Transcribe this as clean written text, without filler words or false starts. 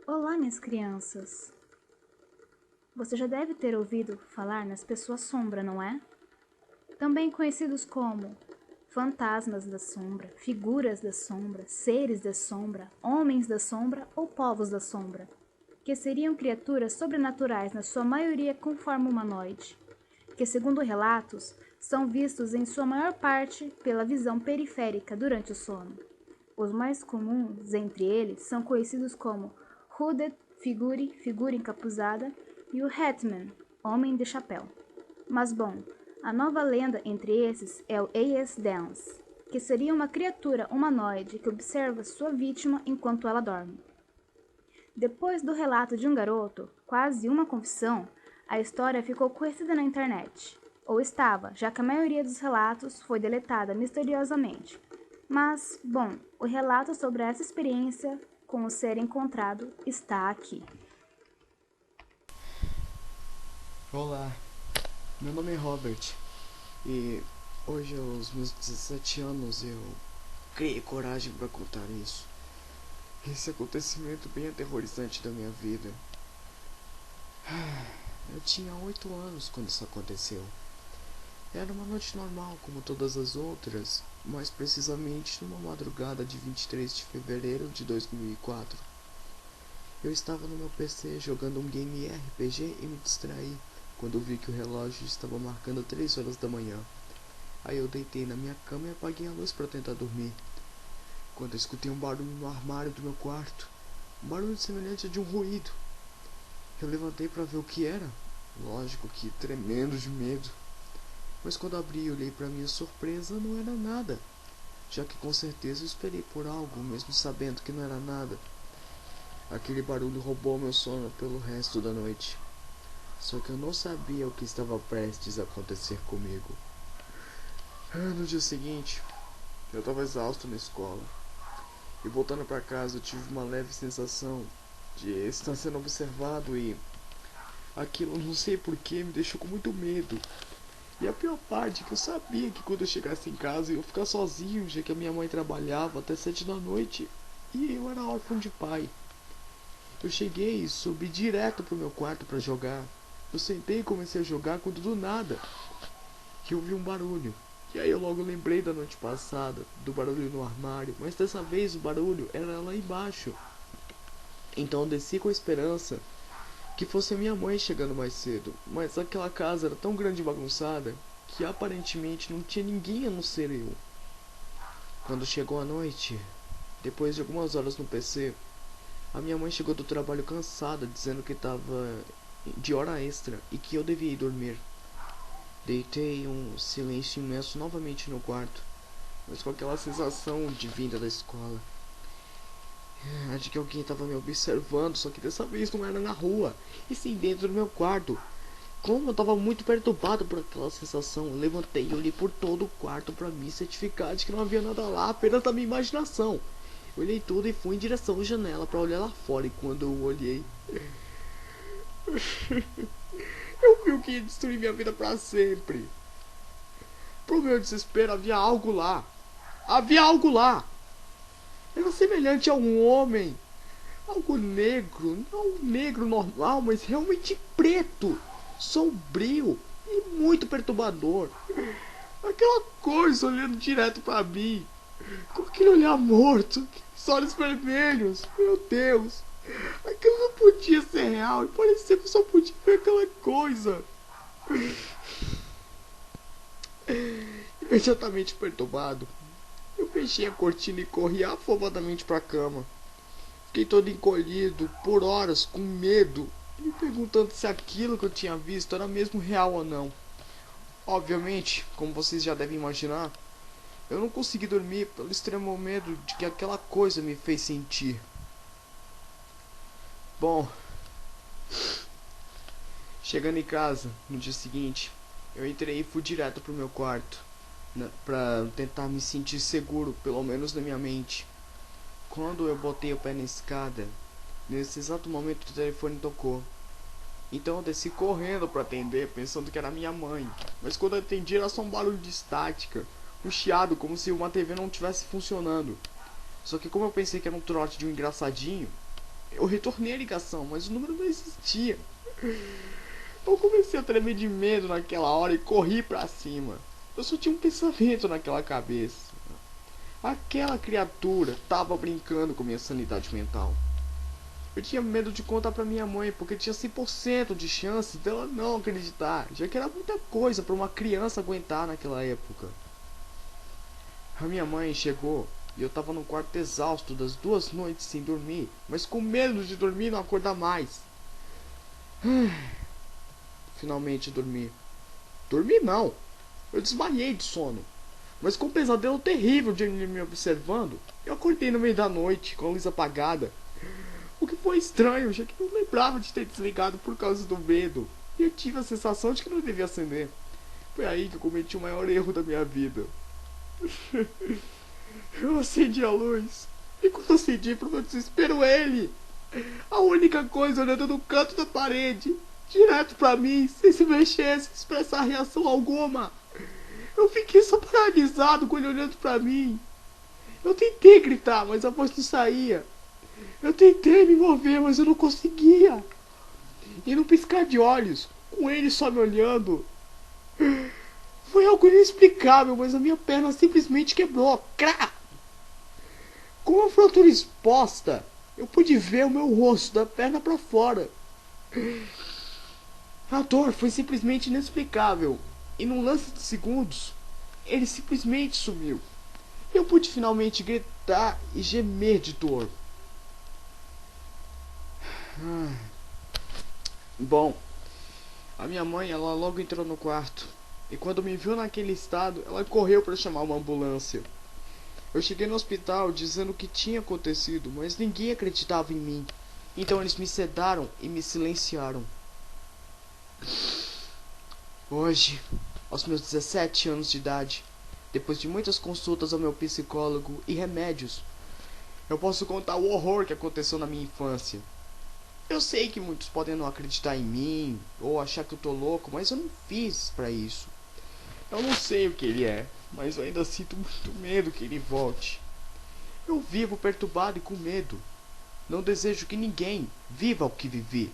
Olá, minhas crianças! Você já deve ter ouvido falar nas pessoas sombra, não é? Também conhecidos como fantasmas da sombra, figuras da sombra, seres da sombra, homens da sombra ou povos da sombra, que seriam criaturas sobrenaturais na sua maioria com forma humanoide, que, segundo relatos, são vistos em sua maior parte pela visão periférica durante o sono. Os mais comuns entre eles são conhecidos como Hooded Figure, figura encapuzada, e o Hatman, homem de chapéu. Mas bom, a nova lenda entre esses é o A.S. Dance, que seria uma criatura humanoide que observa sua vítima enquanto ela dorme. Depois do relato de um garoto, quase uma confissão, a história ficou conhecida na internet. Ou estava, já que a maioria dos relatos foi deletada misteriosamente. Mas, bom, o relato sobre essa experiência com o ser encontrado está aqui. Olá, meu nome é Robert e hoje aos meus 17 anos eu criei coragem para contar isso. Esse acontecimento bem aterrorizante da minha vida. Eu tinha 8 anos quando isso aconteceu. Era uma noite normal como todas as outras, mais precisamente numa madrugada de 23 de fevereiro de 2004. Eu estava no meu PC jogando um game RPG e me distraí quando vi que o relógio estava marcando 3 horas da manhã. Aí eu deitei na minha cama e apaguei a luz para tentar dormir. Quando eu escutei um barulho no armário do meu quarto, um barulho semelhante a de um ruído. Eu levantei para ver o que era, lógico que tremendo de medo. Mas quando abri e olhei para minha surpresa, não era nada, já que com certeza eu esperei por algo, mesmo sabendo que não era nada. Aquele barulho roubou meu sono pelo resto da noite. Só que eu não sabia o que estava prestes a acontecer comigo. No dia seguinte, eu estava exausto na escola. E voltando para casa eu tive uma leve sensação de estar sendo observado e aquilo, não sei porquê, me deixou com muito medo. E a pior parte é que eu sabia que quando eu chegasse em casa eu ia ficar sozinho, já que a minha mãe trabalhava até 7 da noite e eu era órfão de pai. Eu cheguei e subi direto pro meu quarto para jogar. Eu sentei e comecei a jogar quando do nada que eu vi um barulho. E aí eu logo lembrei da noite passada, do barulho no armário, mas dessa vez o barulho era lá embaixo. Então eu desci com a esperança que fosse a minha mãe chegando mais cedo, mas aquela casa era tão grande e bagunçada que aparentemente não tinha ninguém a não ser eu. Quando chegou a noite, depois de algumas horas no PC, a minha mãe chegou do trabalho cansada, dizendo que estava de hora extra e que eu devia ir dormir. Deitei um silêncio imenso novamente no quarto, mas com aquela sensação de vinda da escola. De que alguém estava me observando, só que dessa vez não era na rua, e sim dentro do meu quarto. Como eu estava muito perturbado por aquela sensação, eu levantei e olhei por todo o quarto para me certificar de que não havia nada lá, apenas da minha imaginação. Eu olhei tudo e fui em direção à janela para olhar lá fora, e quando eu olhei, eu vi o que ia destruir minha vida para sempre. Pro meu desespero, havia algo lá. Havia algo lá! Era semelhante a um homem. Algo negro, não negro normal, mas realmente preto, sombrio e muito perturbador. Aquela coisa olhando direto para mim, com aquele olhar morto, aqueles olhos vermelhos. Meu Deus, aquilo não podia ser real e parecia que eu só podia ver aquela coisa. Imediatamente perturbado, eu fechei a cortina e corri afobadamente para a cama. Fiquei todo encolhido, por horas, com medo, me perguntando se aquilo que eu tinha visto era mesmo real ou não. Obviamente, como vocês já devem imaginar, eu não consegui dormir pelo extremo medo de que aquela coisa me fez sentir. Bom, chegando em casa, no dia seguinte, eu entrei e fui direto pro meu quarto, pra tentar me sentir seguro, pelo menos na minha mente. Quando eu botei o pé na escada, nesse exato momento o telefone tocou. Então eu desci correndo para atender, pensando que era minha mãe. Mas quando eu atendi era só um barulho de estática, um chiado como se uma TV não estivesse funcionando. Só que como eu pensei que era um trote de um engraçadinho, eu retornei a ligação, mas o número não existia. Eu comecei a tremer de medo naquela hora e corri pra cima. Eu só tinha um pensamento naquela cabeça. Aquela criatura tava brincando com minha sanidade mental. Eu tinha medo de contar pra minha mãe, porque tinha 100% de chance dela não acreditar, já que era muita coisa pra uma criança aguentar naquela época. A minha mãe chegou e eu tava no quarto exausto das 2 noites sem dormir, mas com medo de dormir e não acordar mais. Finalmente dormi. Dormi não, eu desmaiei de sono. Mas com um pesadelo terrível de ele me observando, eu acordei no meio da noite, com a luz apagada. O que foi estranho, já que não lembrava de ter desligado por causa do medo. E eu tive a sensação de que não devia acender. Foi aí que eu cometi o maior erro da minha vida. Eu acendi a luz. E quando eu acendi, pro meu desespero, ele, a única coisa, olhando no canto da parede, direto pra mim, sem se mexer, sem expressar reação alguma. Eu fiquei só paralisado com ele olhando pra mim. Eu tentei gritar, mas a voz não saía. Eu tentei me mover, mas eu não conseguia. E num piscar de olhos, com ele só me olhando, foi algo inexplicável, mas a minha perna simplesmente quebrou. Crá! Com a fratura exposta, eu pude ver o meu rosto da perna pra fora. A dor foi simplesmente inexplicável. E num lance de segundos, ele simplesmente sumiu. Eu pude finalmente gritar e gemer de dor. Bom, a minha mãe, ela logo entrou no quarto. E quando me viu naquele estado, ela correu para chamar uma ambulância. Eu cheguei no hospital dizendo o que tinha acontecido, mas ninguém acreditava em mim. Então eles me sedaram e me silenciaram. Hoje, aos meus 17 anos de idade, depois de muitas consultas ao meu psicólogo e remédios, eu posso contar o horror que aconteceu na minha infância. Eu sei que muitos podem não acreditar em mim ou achar que eu tô louco, mas eu não fiz pra isso. Eu não sei o que ele é, mas eu ainda sinto muito medo que ele volte. Eu vivo perturbado e com medo. Não desejo que ninguém viva o que vivi.